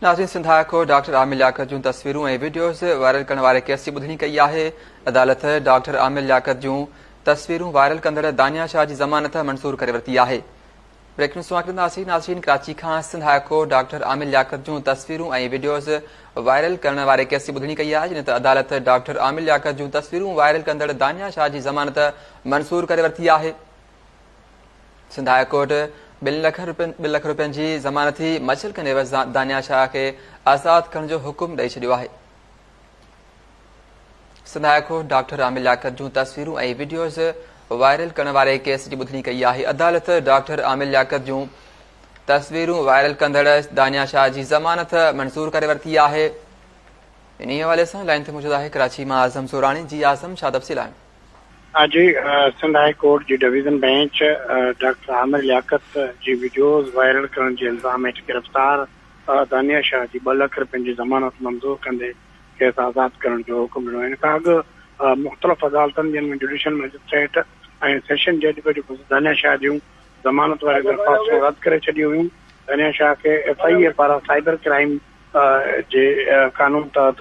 नाज़रीन, Sindh high court doctor Aamir Liaquat जूं तस्वीरूं ऐं वीडियोज़ वायरल करण वारे केस जी ॿुधणी कई आहे। अदालत डॉक्टर आमिर लियाकत जूं तस्वीरूं वायरल कंदड़ दानिया शाह जी ज़मानत मंज़ूर करे वरिती आहे। ब्रेकिंग न्यूज़ कंदासीं। नाज़रीन, कराची खां Sindh high court doctor Aamir Liaquat जूं तस्वीरूं ऐं वीडियोज़ वायरल करण वारे केस जी ॿुधणी कई आहे, जिन ते अदालत डॉक्टर आमिर लियाकत जूं तस्वीरूं वायरल कंदड़ दानिया शाह जी ज़मानत मंज़ूर करे वरिती आहे। सिंध हाई कोर्ट 2 लख रुपयनि जी ज़मानती मचल कंदे दानिया शाह खे आज़ाद करण जो हुकुम ॾेई छॾियो आहे। Sindh high court doctor Aamir Liaquat जूं तस्वीरूं ऐं वीडियोज़ वायरल करण वारे केस जी ॿुधणी कई आहे। अदालत डॉक्टर आमिर लियाकत जूं तस्वीरूं वायरल कंदड़ दानिया शाह जी ज़मानत मंज़ूर करे वरिती आहे। इन हवाले सां लाइन ते मौजूदु आहे कराची मां आज़म सोराणी। जी आज़म, छा तफ़सील आहिनि? जी, सिंध हाई कोर्ट जी division bench doctor Aamir Liaquat जी वीडियोज़ वायरल करण जे इल्ज़ाम हेठि गिरफ़्तार दानिया शाह जी 2 लख रुपयनि जी ज़मानत मंज़ूर कंदे खेसि आज़ाद करण जो हुकुम ॾिनो। हिन खां अॻु मुख़्तलिफ़ अदालतनि जिन में जुडिशल मजिस्ट्रेट ऐं सेशन जज बि दानिया शाह जूं ज़मानत वारे दरख़्वास्तूं रद्द करे छॾियूं हुयूं। दानिया शाह खे FIA पारां साइबर क्राइम जे कानून तहत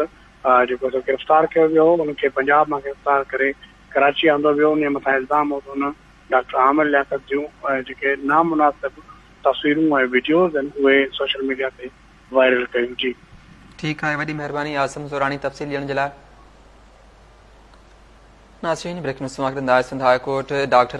जेको गिरफ़्तार कयो वियो हो, उनखे पंजाब मां गिरफ़्तार करे कराची आंदो वियो। उन मथां इल्ज़ाम हो त हुन डॉक्टर आमिर लियाकत जूं जेके नामुनासिब तस्वीरूं ऐं वीडियोज़ आहिनि उहे सोशल मीडिया ते वायरल कयूं। जी ठीकु आहे, वॾी महिरबानी आज़म सोराणी तफ़सील ॾियण जे लाइ। नाज़रीन, breaking news Sindh high court doctor